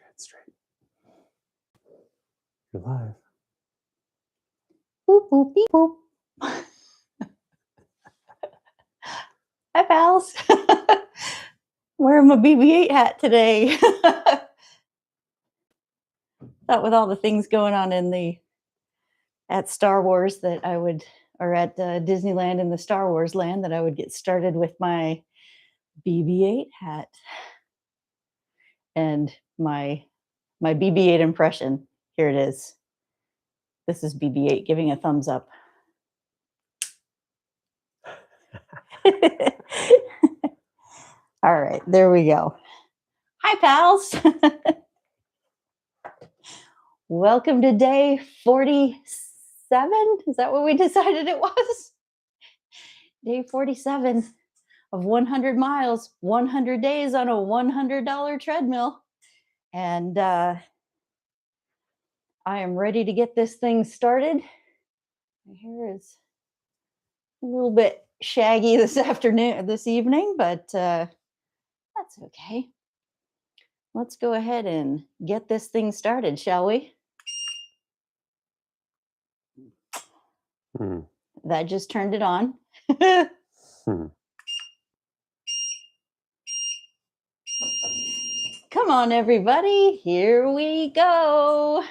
head straight. You're live. Boop, boop, beep, boop. Hi, pals. Wearing my BB-8 hat today. Thought with all the things going on at Star Wars that I would, or at Disneyland and the Star Wars land, that I would get started with my BB-8 hat and my BB-8 impression. Here it is. This is BB-8 giving a thumbs up. All right, there we go. Hi, pals. Welcome to day 47. Is that what we decided it was? Day 47 of 100 miles, 100 days on a $100 treadmill. And I am ready to get this thing started. My hair is a little bit shaggy this evening, but that's okay. Let's go ahead and get this thing started, shall we? That just turned it on. Come on, everybody. Here we go.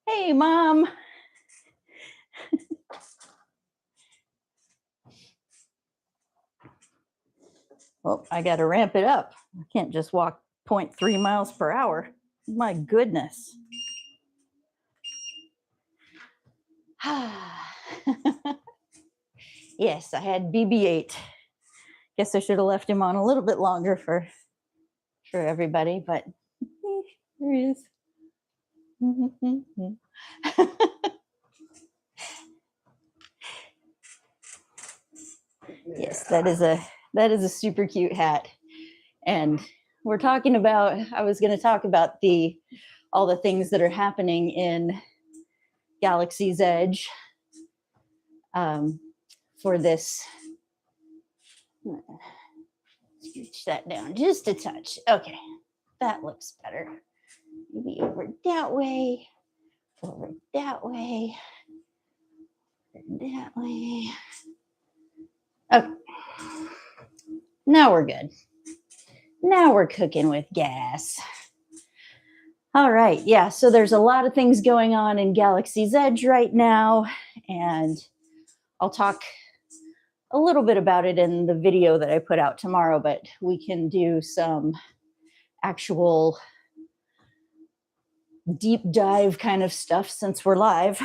Hey, Mom. Oh, I got to ramp it up. I can't just walk 0.3 miles per hour. My goodness. Yes, I had BB-8. Guess I should have left him on a little bit longer for everybody, but there he is. Yes, that is a super cute hat. And we're talking about, I was going to talk about all the things that are happening in Galaxy's Edge for this. Scooch that down just a touch. Okay, that looks better. Maybe over that way, over that way, that way. Okay, now we're good. Now we're cooking with gas. All right, yeah, so there's a lot of things going on in Galaxy's Edge right now, and I'll talk a little bit about it in the video that I put out tomorrow, but we can do some actual deep dive kind of stuff since we're live.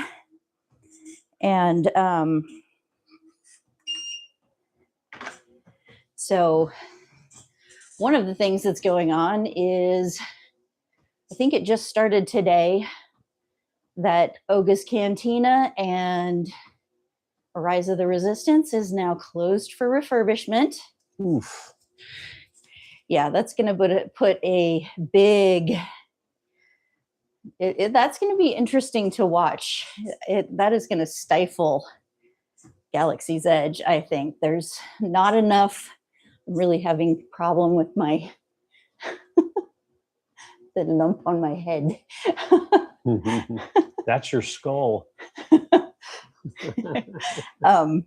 And so one of the things that's going on is, I think it just started today, that Oga's Cantina and Rise of the Resistance is now closed for refurbishment. Oof. Yeah, that's going to put a big... that's going to be interesting to watch. That is going to stifle Galaxy's Edge, I think. There's not enough. I'm really having a problem with the lump on my head. That's your skull. I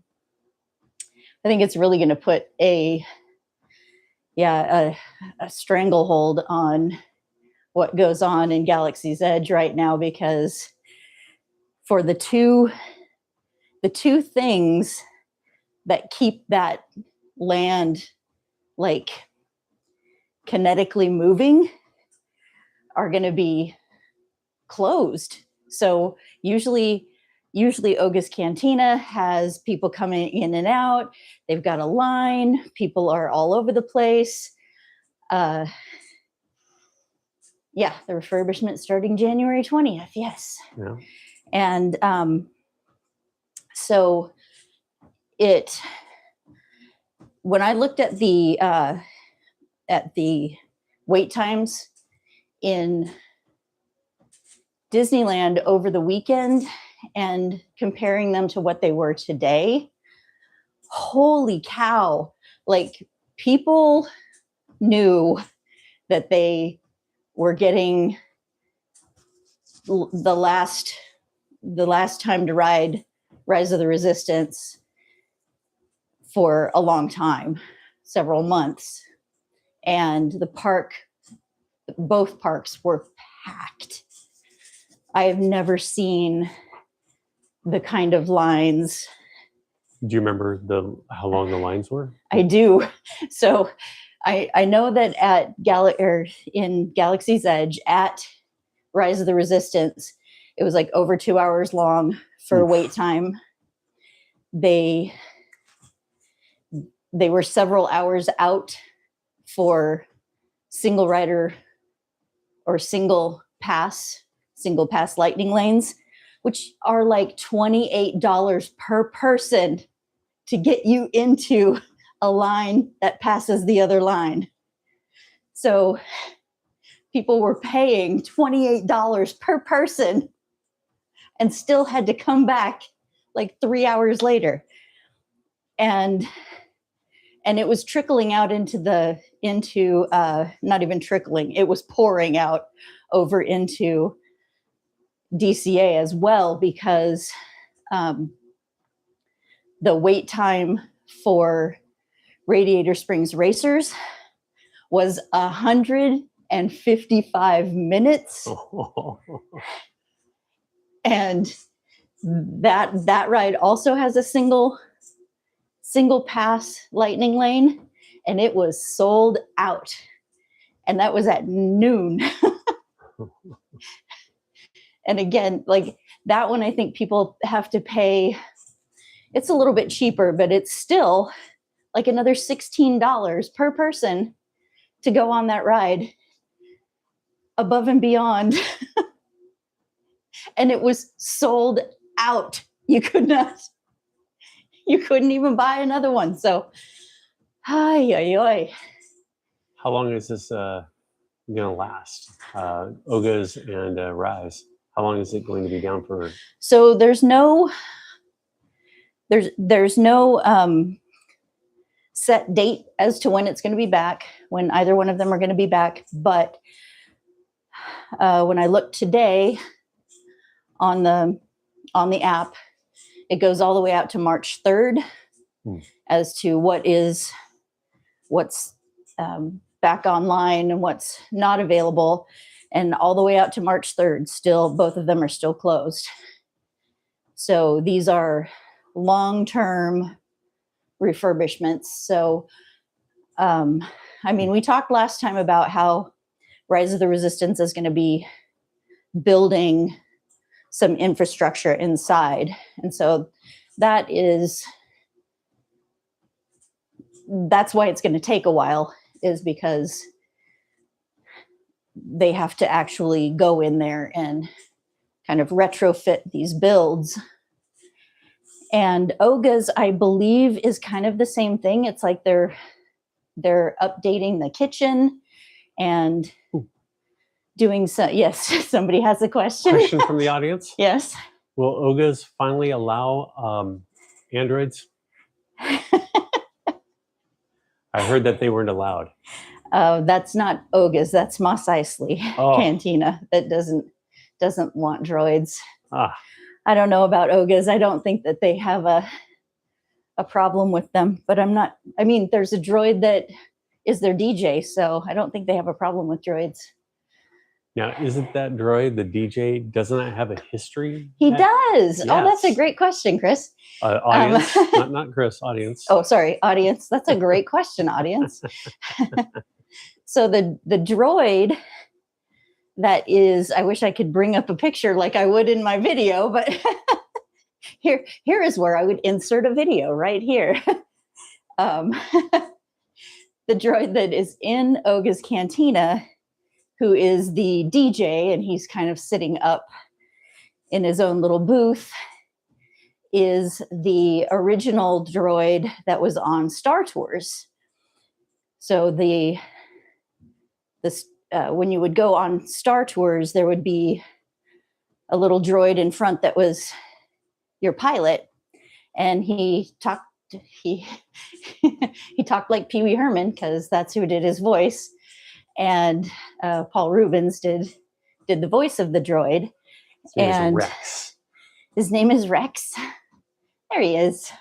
think it's really going to put a stranglehold on what goes on in Galaxy's Edge right now, because for the two things that keep that land like kinetically moving are going to be closed. So usually Oga's Cantina has people coming in and out. They've got a line. People are all over the place. Yeah, the refurbishment starting January 20th. Yes. Yeah. And so when I looked at the wait times in Disneyland over the weekend and comparing them to what they were today, holy cow, like people knew that they were getting the last time to ride Rise of the Resistance for a long time, several months. And both parks were packed. I have never seen the kind of lines. Do you remember how long the lines were? I do. So I know that in Galaxy's Edge at Rise of the Resistance, it was like over 2 hours long for wait time. They were several hours out for single rider or single pass lightning lanes, which are like $28 per person to get you into a line that passes the other line. So people were paying $28 per person and still had to come back like 3 hours later. And it was trickling out into not even trickling, it was pouring out over into DCA as well, because the wait time for Radiator Springs Racers was 155 minutes. And that ride also has a single pass lightning lane, and it was sold out. And that was at noon. And again, like that one, I think people have to pay. It's a little bit cheaper, but it's still like another $16 per person to go on that ride above and beyond. And it was sold out. You couldn't even buy another one. So, ay. How long is this going to last? Oga's and Rise. How long is it going to be down for? So there's no set date as to when it's going to be back, when either one of them are going to be back. But when I looked today on the app, it goes all the way out to March 3rd as to what's back online and what's not available. And all the way out to March 3rd, still, both of them are still closed. So these are long-term refurbishments. So, we talked last time about how Rise of the Resistance is going to be building some infrastructure inside. And so that's why it's going to take a while, is because they have to actually go in there and kind of retrofit these builds. And Oga's, I believe, is kind of the same thing. It's like they're updating the kitchen and doing some. Yes, somebody has a question. Question from the audience. Yes. Will Oga's finally allow androids? I heard that they weren't allowed. That's not Oga's. That's Mos Eisley Cantina that doesn't want droids. I don't know about Oga's. I don't think that they have a problem with them, but there's a droid that is their DJ, so I don't think they have a problem with droids. Now, isn't that droid, the DJ, doesn't that have a history? He does. Yes. Oh, that's a great question, Chris. Audience, not Chris, audience. Oh, sorry, audience. That's a great question, audience. So the droid that is, I wish I could bring up a picture like I would in my video, but here is where I would insert a video right here. The droid that is in Oga's Cantina, who is the DJ, and he's kind of sitting up in his own little booth, is the original droid that was on Star Tours. So when you would go on Star Tours, there would be a little droid in front that was your pilot, and he talked like Pee Wee Herman, because that's who did his voice. and Paul Rubens did the voice of the droid. His name is And Rex. his name is Rex. There he is.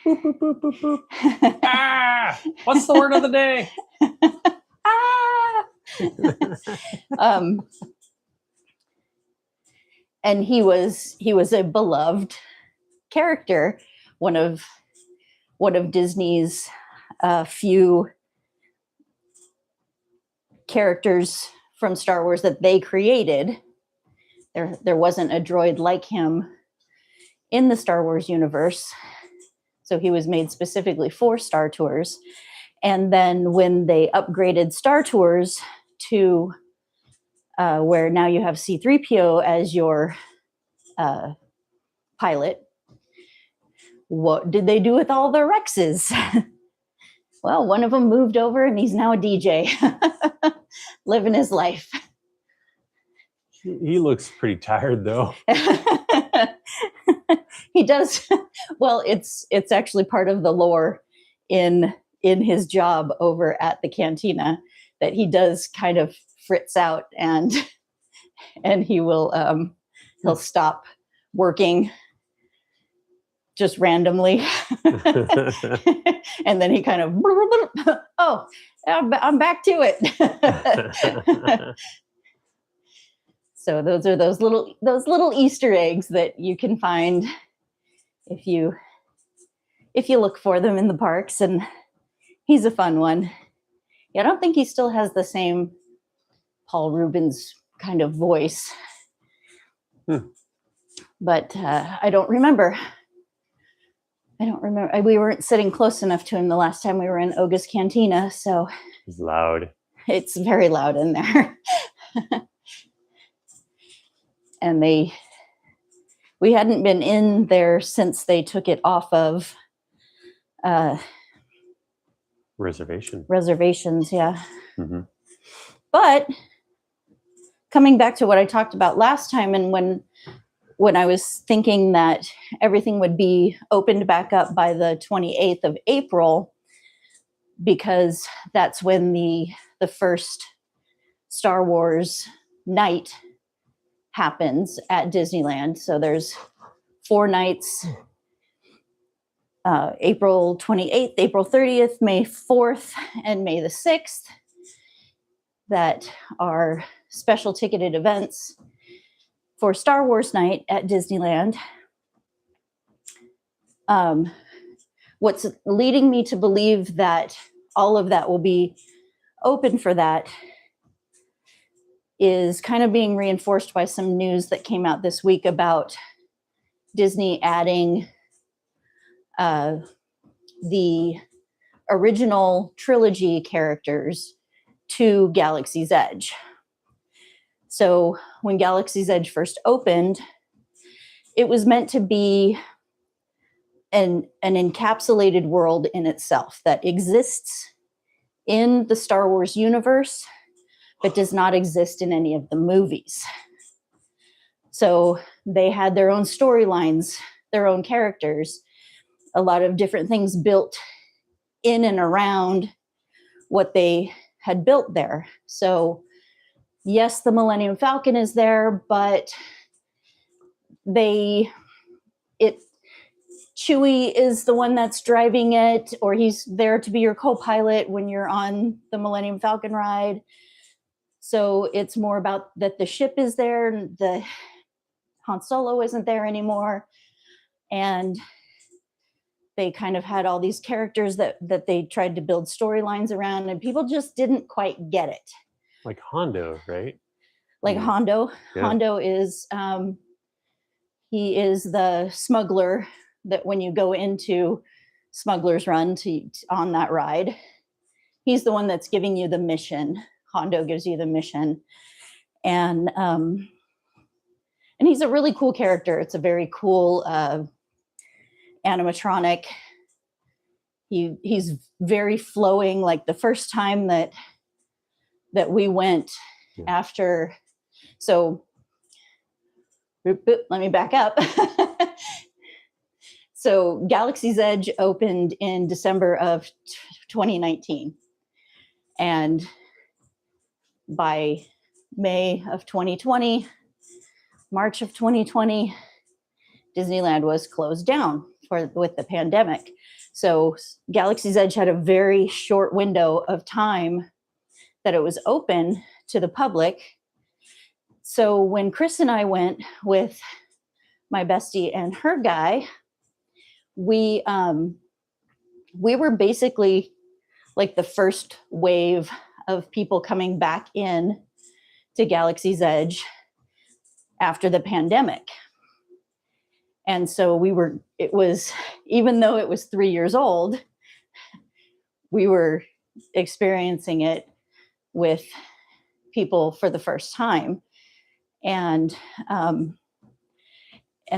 Boop, boop, boop, boop, boop. Ah! What's the word of the day? Ah! And he was a beloved character, one of Disney's few characters from Star Wars that they created. There wasn't a droid like him in the Star Wars universe, so he was made specifically for Star Tours. And then when they upgraded Star Tours to where now you have C-3PO as your pilot, what did they do with all the Rexes? Well, one of them moved over and he's now a DJ, living his life. He looks pretty tired, though. He does. Well, it's actually part of the lore in his job over at the cantina that he does kind of fritz out and he will he'll stop working just randomly. And then he kind of, oh, I'm back to it. So those are those little Easter eggs that you can find if you look for them in the parks, and he's a fun one. Yeah, I don't think he still has the same Paul Rubens kind of voice. But I don't remember. We weren't sitting close enough to him the last time we were in Oga's Cantina, so It's loud. It's very loud in there. And we hadn't been in there since they took it off of reservations, yeah. Mm-hmm. But coming back to what I talked about last time, and when I was thinking that everything would be opened back up by the 28th of April, because that's when the first Star Wars night happens at Disneyland. So there's 4 nights, April 28th, April 30th, May 4th, and May the 6th, that are special ticketed events for Star Wars night at Disneyland. What's leading me to believe that all of that will be open for that is kind of being reinforced by some news that came out this week about Disney adding the original trilogy characters to Galaxy's Edge. So when Galaxy's Edge first opened, it was meant to be an encapsulated world in itself that exists in the Star Wars universe, but does not exist in any of the movies. So they had their own storylines, their own characters, a lot of different things built in and around what they had built there. So yes, the Millennium Falcon is there, but Chewie is the one that's driving it, or he's there to be your co-pilot when you're on the Millennium Falcon ride. So it's more about that the ship is there, and the Han Solo isn't there anymore. And they kind of had all these characters that they tried to build storylines around, and people just didn't quite get it. Like Hondo, right? Like Hondo. Yeah. Hondo is, he is the smuggler that when you go into Smuggler's Run on that ride, he's the one that's giving you the mission. Hondo gives you the mission. And he's a really cool character. It's a very cool animatronic. He's very flowing. Like the first time that we went after, so let me back up. So Galaxy's Edge opened in December of 2019. And by May of 2020, March of 2020, Disneyland was closed down with the pandemic. So Galaxy's Edge had a very short window of time that it was open to the public. So when Chris and I went with my bestie and her guy, we were basically like the first wave of people coming back in to Galaxy's Edge after the pandemic. And so even though it was 3 years old, we were experiencing it with people for the first time. And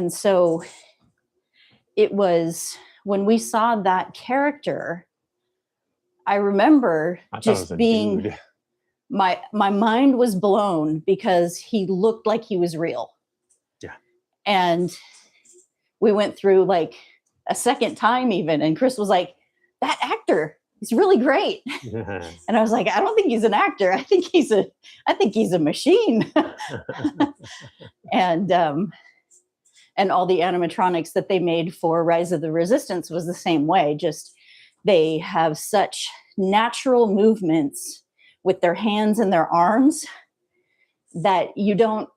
so it was, when we saw that character, I remember just being, dude. my mind was blown because he looked like he was real. Yeah. And we went through like a second time even, and Chris was like, that actor, he's really great. And I was like, I don't think he's an actor. I think he's a machine. And all the animatronics that they made for Rise of the Resistance was the same way. Just, they have such natural movements with their hands and their arms that you don't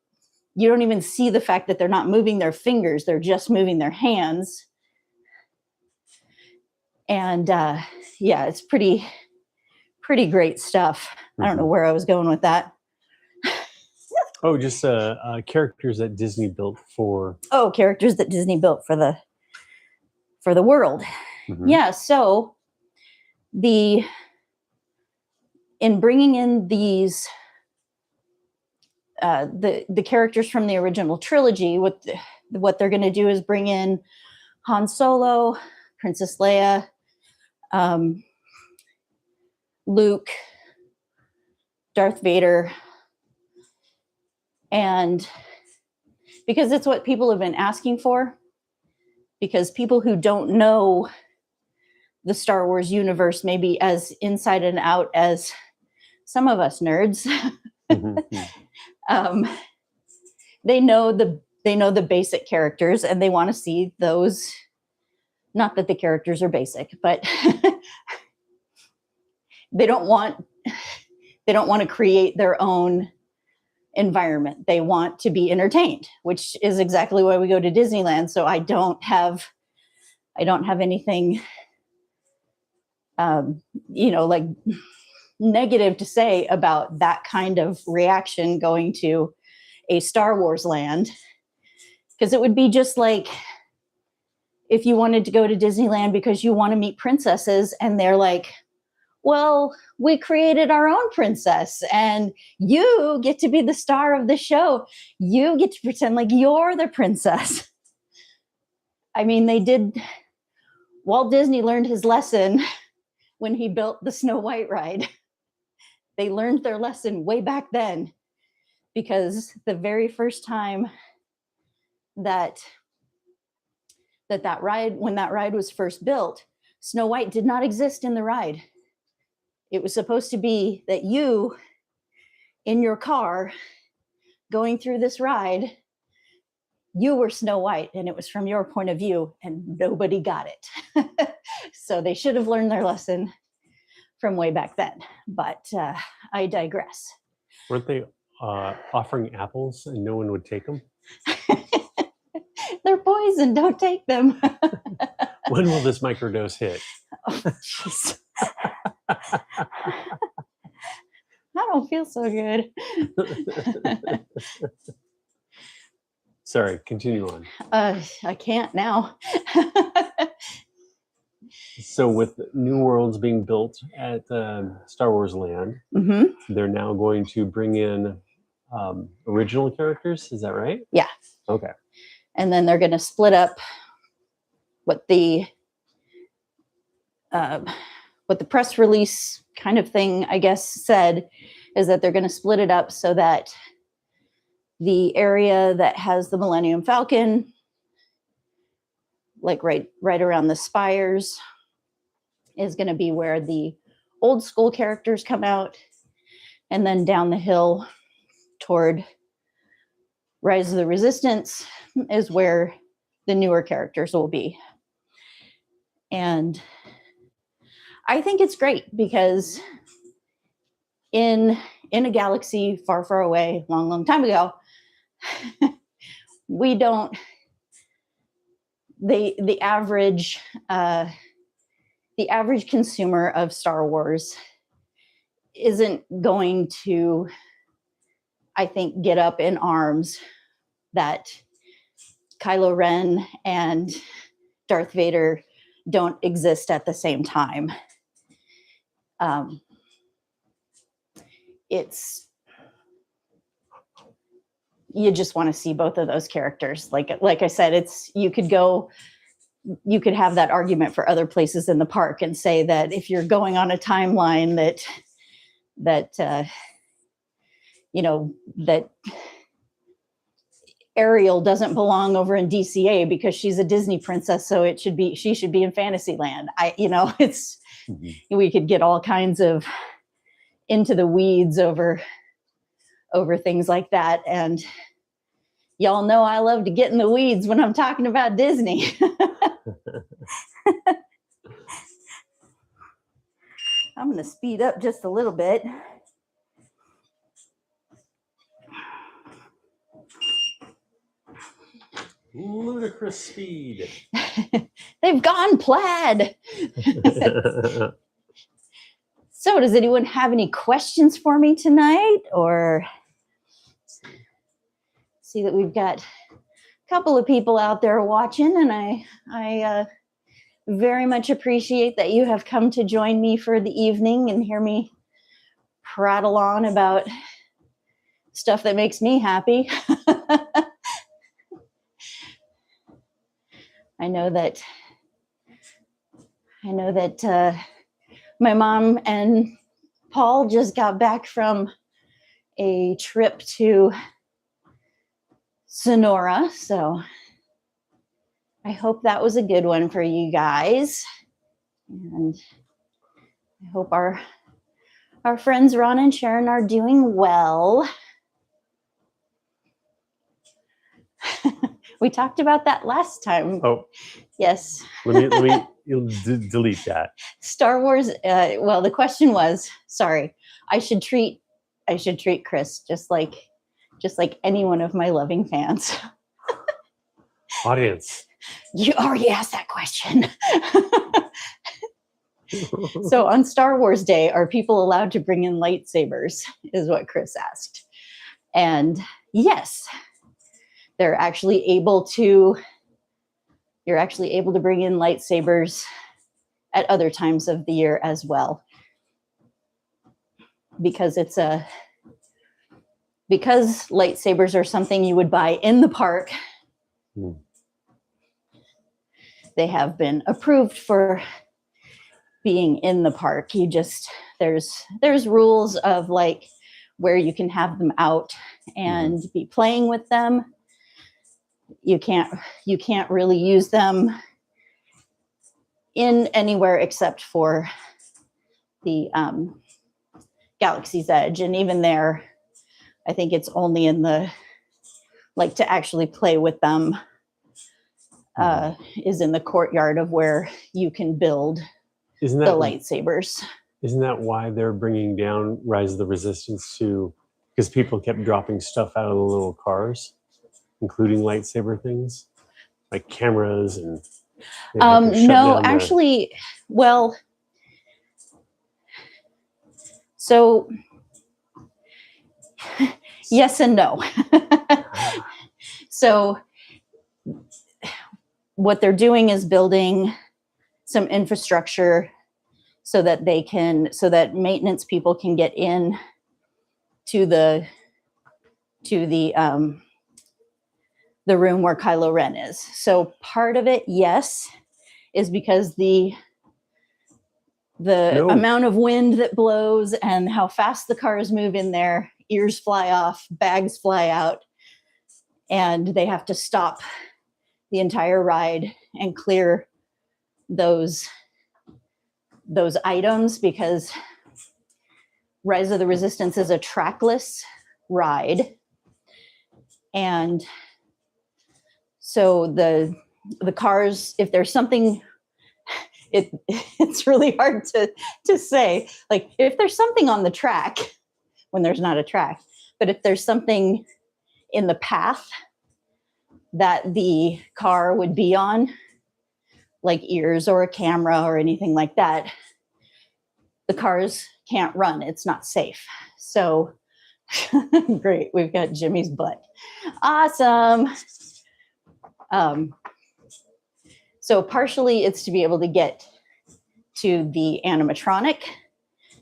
even see the fact that they're not moving their fingers. They're just moving their hands. And yeah, it's pretty great stuff. I don't know where I was going with that. Oh, just characters that Disney built for. Oh, characters that Disney built for the world. Mm-hmm. Yeah. So in bringing in these the characters from the original trilogy, what they're going to do is bring in Han Solo, Princess Leia, Luke, Darth Vader, and because it's what people have been asking for, because people who don't know the Star Wars universe maybe as inside and out as some of us nerds, they know the basic characters, and they want to see those. Not that the characters are basic, but they don't want to create their own environment. They want to be entertained, which is exactly why we go to Disneyland. So I don't have anything, like negative to say about that kind of reaction going to a Star Wars land, because it would be just like if you wanted to go to Disneyland because you want to meet princesses and they're like, well, we created our own princess and you get to be the star of the show. You get to pretend like you're the princess. I mean, Walt Disney learned his lesson when he built the Snow White ride. They learned their lesson way back then, because the very first time that ride, when that ride was first built, Snow White did not exist in the ride. It was supposed to be that you, in your car, going through this ride, you were Snow White, and it was from your point of view, and nobody got it. So they should have learned their lesson from way back then. But I digress. Weren't they offering apples and no one would take them? They're poison. Don't take them. When will this microdose hit? Oh, jeez. I don't feel so good. Sorry, continue on. I can't now. So with new worlds being built at Star Wars Land, they're now going to bring in original characters. Is that right? Yeah. Okay. And then they're going to split up what the press release kind of thing, I guess, said, is that they're going to split it up so that the area that has the Millennium Falcon, like right around the spires, is going to be where the old school characters come out. And then down the hill toward Rise of the Resistance is where the newer characters will be. And I think it's great because in a galaxy far, far away, long, long time ago, we don't, the average consumer of Star Wars isn't going to, I think, get up in arms that Kylo Ren and Darth Vader don't exist at the same time. You just want to see both of those characters. Like I said, you could have that argument for other places in the park and say that if you're going on a timeline that Ariel doesn't belong over in DCA because she's a Disney princess, so she should be in Fantasyland. We could get all kinds of into the weeds over things like that. And y'all know I love to get in the weeds when I'm talking about Disney. I'm going to speed up just a little bit. Ludicrous speed. They've gone plaid. So does anyone have any questions for me tonight? Or see that we've got a couple of people out there watching, and I very much appreciate that you have come to join me for the evening and hear me prattle on about stuff that makes me happy. I know that my mom and Paul just got back from a trip to Sonora, so I hope that was a good one for you guys. And I hope our friends Ron and Sharon are doing well. We talked about that last time. Oh, yes. let me delete that. Star Wars. Well, the question was, sorry, I should treat Chris just like any one of my loving fans. Audience. You already asked that question. So on Star Wars Day, are people allowed to bring in lightsabers? Is what Chris asked. And yes, you're actually able to bring in lightsabers at other times of the year as well. Because lightsabers are something you would buy in the park. They have been approved for being in the park. There's rules of like where you can have them out and be playing with them. You can't really use them in anywhere except for the Galaxy's Edge, and even there, I think it's only in the to actually play with them is in the courtyard of where you can build the lightsabers. Isn't that why they're bringing down Rise of the Resistance because people kept dropping stuff out of the little cars, including lightsaber things, like cameras and. No, actually, well, so yes and no. So what they're doing is building some infrastructure so that maintenance people can get in to the room where Kylo Ren is. So part of it, yes, is because the amount of wind that blows and how fast the cars move in there, ears fly off, bags fly out, and they have to stop the entire ride and clear those items because Rise of the Resistance is a trackless ride. And so the cars, if there's something, it's really hard to say, like, if there's something on the track when there's not a track, but if there's something in the path that the car would be on, like ears or a camera or anything like that, the cars can't run. It's not safe. So great. We've got Jimmy's butt. Awesome. So partially it's to be able to get to the animatronic,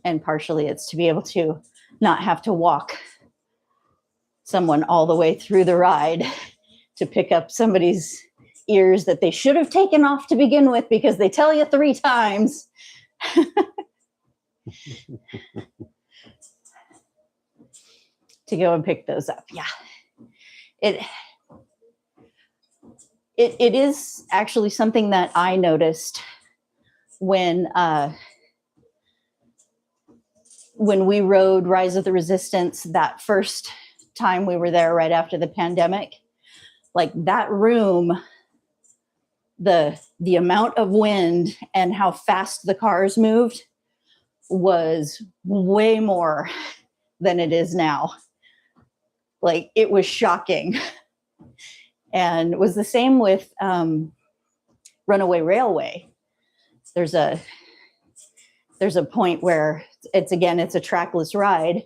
and partially it's to be able to not have to walk someone all the way through the ride to pick up somebody's ears that they should have taken off to begin with, because they tell you 3 times. To go and pick those up. Yeah. It is actually something that I noticed when we rode Rise of the Resistance that first time we were there right after the pandemic. Like that room, the amount of wind and how fast the cars moved was way more than it is now. Like it was shocking. And it was the same with Runaway Railway. There's a point where it's a trackless ride,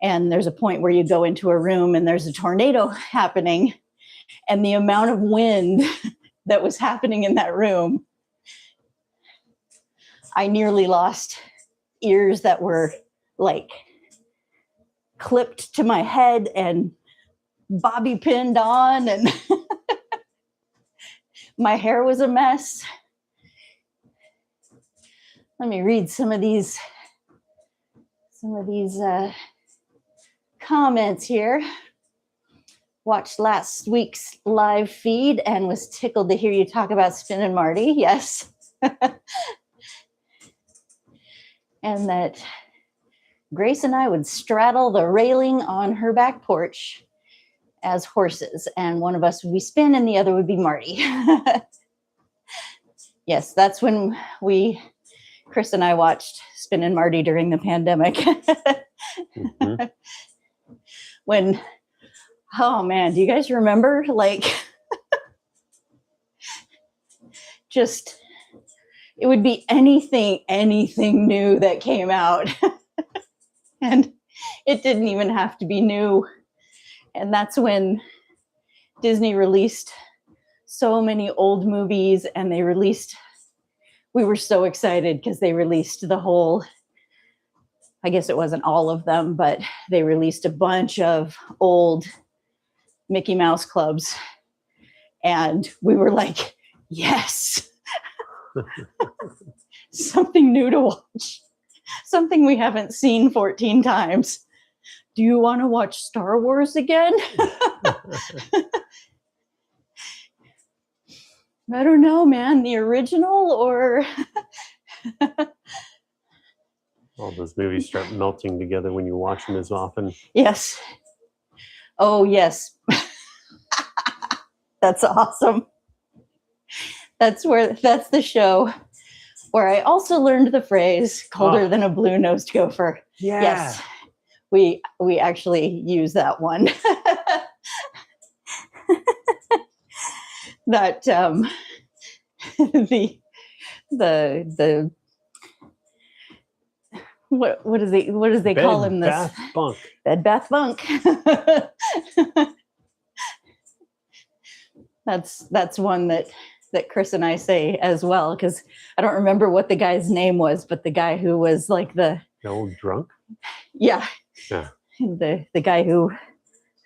and there's a point where you go into a room and there's a tornado happening, and the amount of wind that was happening in that room, I nearly lost ears that were like clipped to my head and bobby pinned on, and my hair was a mess. Let me read some of these comments here. Watched last week's live feed and was tickled to hear you talk about Spin and Marty. Yes. And that Grace and I would straddle the railing on her back porch as horses, and one of us would be Spin and the other would be Marty. Yes, that's when Chris and I watched Spin and Marty during the pandemic. Mm-hmm. When, oh man, do you guys remember? Like, just, it would be anything new that came out. And it didn't even have to be new. And that's when Disney released so many old movies, and we were so excited because they released the whole, I guess it wasn't all of them, but they released a bunch of old Mickey Mouse clubs. And we were like, yes, something new to watch, something we haven't seen 14 times. Do you want to watch Star Wars again? I don't know, man. The original or... All those movies start melting together when you watch them as often. Yes. Oh, yes. That's awesome. That's the show where I also learned the phrase colder than a blue-nosed gopher. Yeah. Yes. We actually use that one. That the what do they call him? This Bath bunk. Bed Bath Bunk. That's one that Chris and I say as well, because I don't remember what the guy's name was, but the guy who was like the old drunk. Yeah. Yeah. The guy who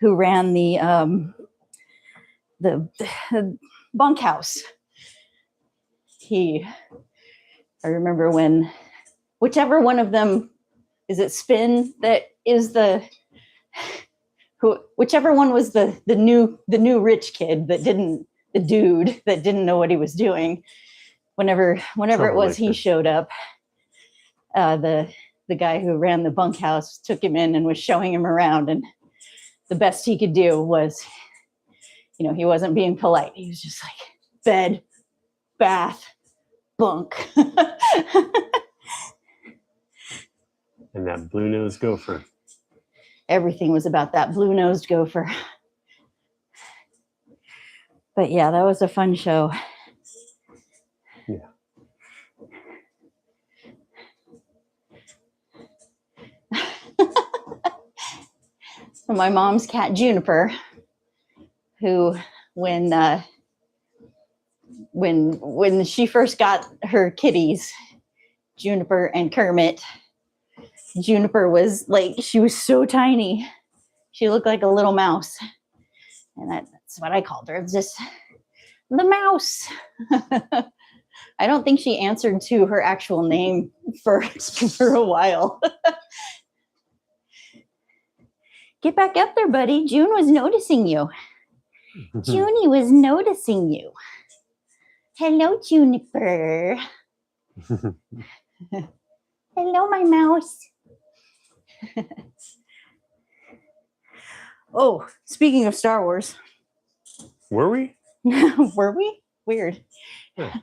ran the bunkhouse. I remember when whichever one of them, is it Spin that is whichever one was the new rich kid the dude that didn't know what he was doing. Whenever it was he showed up, the the guy who ran the bunkhouse took him in and was showing him around, and the best he could do was, he wasn't being polite. He was just like, bed, bath, bunk. And that blue-nosed gopher. Everything was about that blue-nosed gopher. But yeah, that was a fun show. Yeah. So my mom's cat Juniper, who when she first got her kitties, Juniper and Kermit, Juniper was she was so tiny. She looked like a little mouse. And that's what I called her. It's just the mouse. I don't think she answered to her actual name for a while. Get back up there, buddy. June was noticing you. Junie was noticing you. Hello, Juniper. Hello, my mouse. Oh, speaking of Star Wars. Were we? Were we? Weird. Yeah.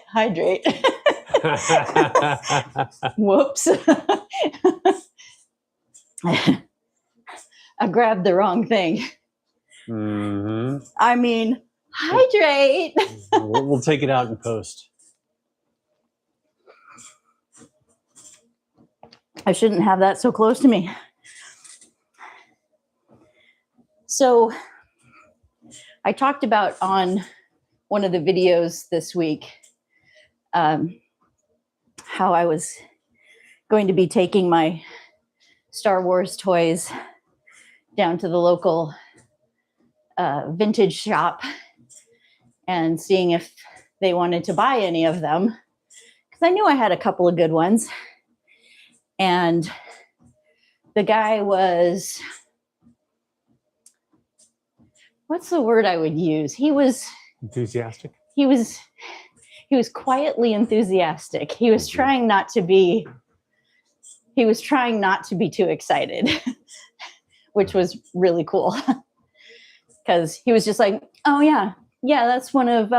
Hydrate. Whoops. I grabbed the wrong thing. Mm-hmm. I mean, hydrate. We'll take it out in post. I shouldn't have that so close to me. So I talked about on one of the videos this week how I was going to be taking my Star Wars toys down to the local vintage shop and seeing if they wanted to buy any of them, because I knew I had a couple of good ones. And the guy was, what's the word I would use? He was enthusiastic. He was quietly enthusiastic. He was trying not to be too excited, which was really cool. Because he was just like, oh yeah, that's one of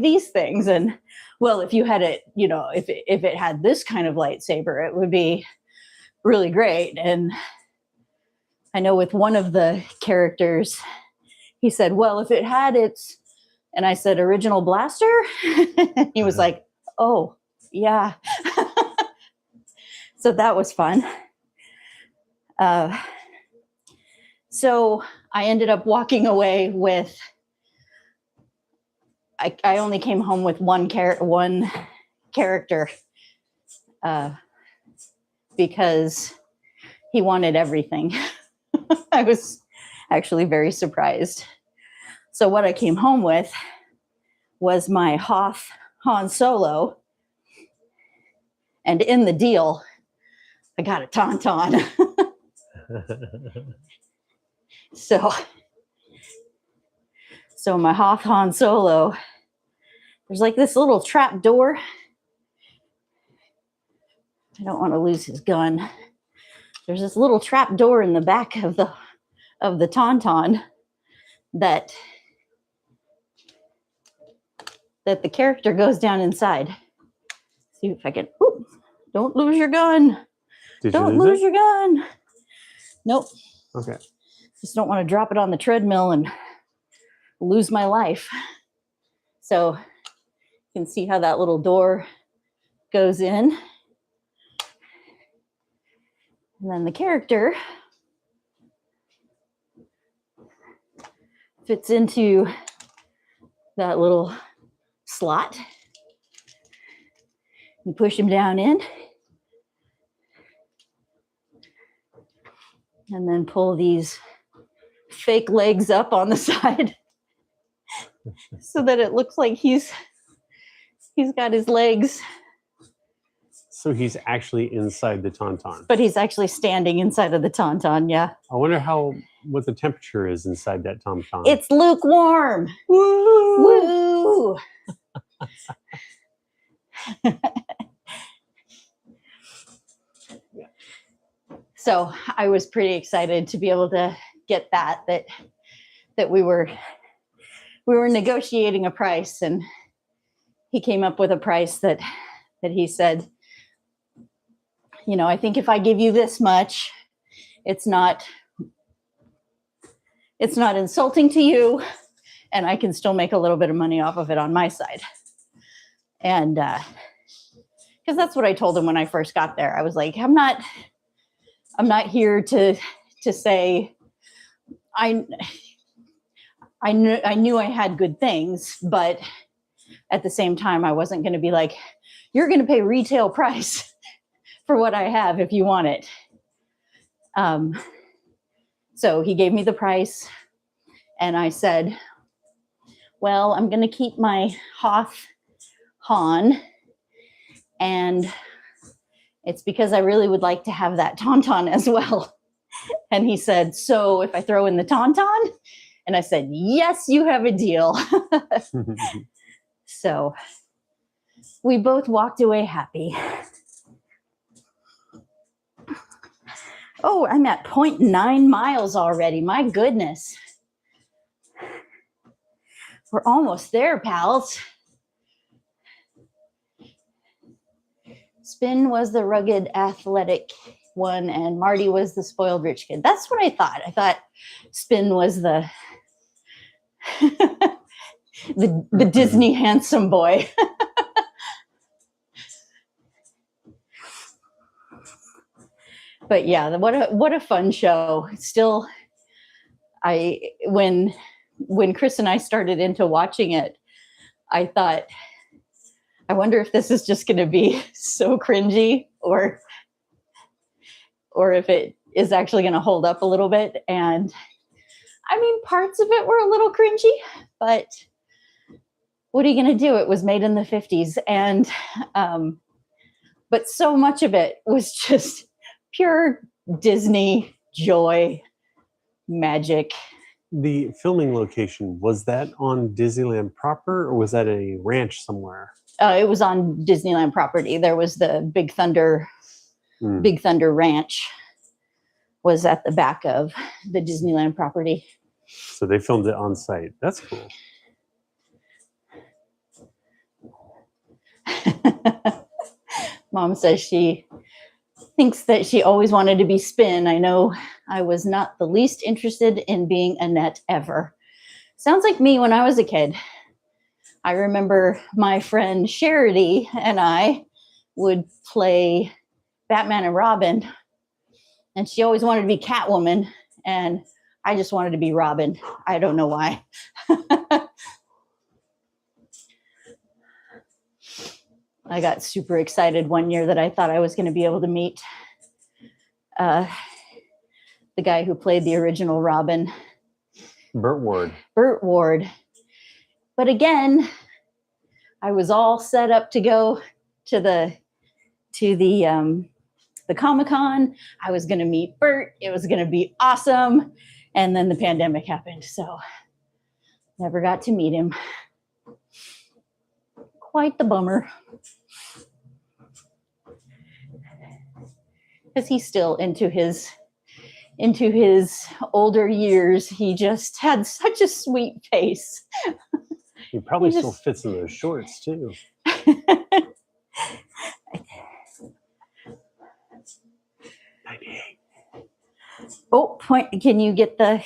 these things. And well, if you had it, if it had this kind of lightsaber, it would be really great. And I know with one of the characters, he said, well, if it had its, and I said, original blaster? He was like, oh, yeah. So that was fun. So I ended up walking away with, I only came home with one character because he wanted everything. I was actually very surprised. So what I came home with was my Hoth Han Solo. And in the deal, I got a Tauntaun. So my Hoth Han Solo, there's this little trap door. I don't want to lose his gun. There's this little trap door in the back of the Tauntaun that the character goes down inside. See if I can. Whoop, don't lose your gun. Don't lose your gun. Nope. Okay. Just don't want to drop it on the treadmill and lose my life. So you can see how that little door goes in. And then the character fits into that little slot. You push him down in. And then pull these fake legs up on the side so that it looks like he's got his legs. So he's actually inside the Tauntaun. But he's actually standing inside of the Tauntaun, yeah. I wonder what the temperature is inside that Tauntaun. It's lukewarm. Woo! Woo! So I was pretty excited to be able to get that we were negotiating a price, and he came up with a price that he said, you know, I think if I give you this much, it's not insulting to you, and I can still make a little bit of money off of it on my side. And because that's what I told him when I first got there. I was like, I'm not here to say I knew I had good things, but at the same time, I wasn't going to be like, you're going to pay retail price for what I have if you want it. So he gave me the price, and I said, well, I'm going to keep my Hoth Han, and it's because I really would like to have that Tauntaun as well. And he said, so if I throw in the Tauntaun? And I said, yes, you have a deal. So we both walked away happy. Oh, I'm at 0.9 miles already. My goodness. We're almost there, pals. Spin was the rugged, athletic one, and Marty was the spoiled rich kid. That's what I thought. I thought Spin was the the Disney handsome boy. But yeah, what a fun show. Still, when Chris and I started into watching it, I thought, I wonder if this is just going to be so cringy, or if it is actually going to hold up a little bit. And I mean, parts of it were a little cringy, but what are you going to do? It was made in the 50s. And, but so much of it was just pure Disney joy, magic. The filming location, was that on Disneyland proper, or was that a ranch somewhere? It was on Disneyland property. There was the Big Thunder Ranch was at the back of the Disneyland property. So they filmed it on site. That's cool. Mom says she thinks that she always wanted to be Spin. I know I was not the least interested in being Annette ever. Sounds like me when I was a kid. I remember my friend Charity and I would play Batman and Robin, and she always wanted to be Catwoman, and I just wanted to be Robin. I don't know why. I got super excited one year that I thought I was going to be able to meet the guy who played the original Robin. Burt Ward. But again, I was all set up to go to the Comic-Con. I was going to meet Burt. It was going to be awesome. And then the pandemic happened. So never got to meet him. Quite the bummer. Because he's still into his older years. He just had such a sweet face. He probably still fits in those shorts too. 98. Oh, can you get the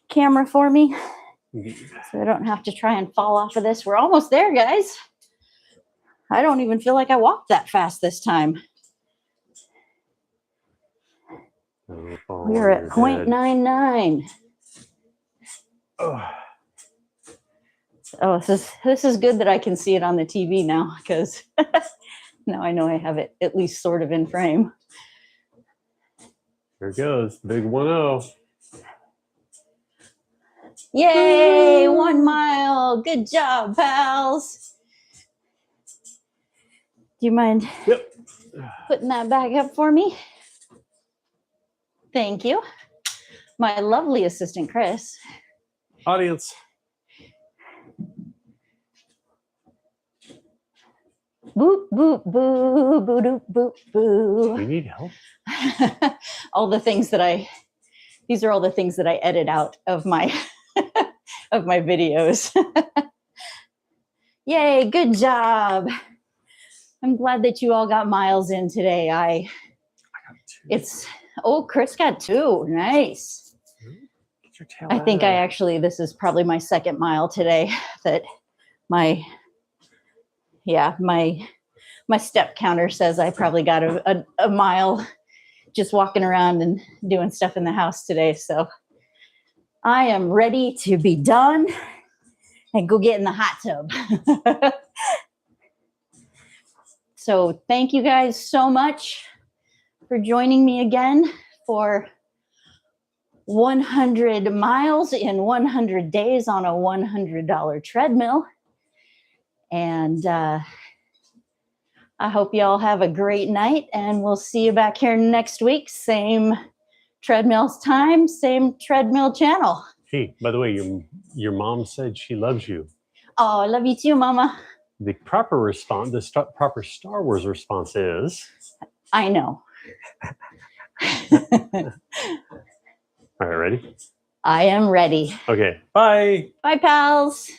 camera for me? So I don't have to try and fall off of this. We're almost there, guys. I don't even feel like I walked that fast this time. We're at 0.99. Oh, this is good that I can see it on the TV now, because now I know I have it at least sort of in frame. Here it goes. Big 1-0. Yay, 1 mile. Good job, pals. Do you mind putting that back up for me? Thank you. My lovely assistant, Chris. Audience. Boop, boop, boo, boo, doop, boop, boo. We need help. All the things that these are all the things that I edit out of my of my videos. Yay, good job. I'm glad that you all got miles in today. I got 2. Chris got 2. Nice. Get your tail I out think of I there. actually, this is probably my 2nd mile today that my step counter says I probably got a mile just walking around and doing stuff in the house today. So I am ready to be done and go get in the hot tub. So thank you guys so much for joining me again for 100 miles in 100 days on a $100 treadmill. And I hope you all have a great night, and we'll see you back here next week. Same treadmills time, same treadmill channel. Hey, by the way, your mom said she loves you. Oh, I love you too, Mama. The proper response, proper Star Wars response is. I know. All right, ready? I am ready. Okay, bye. Bye, pals.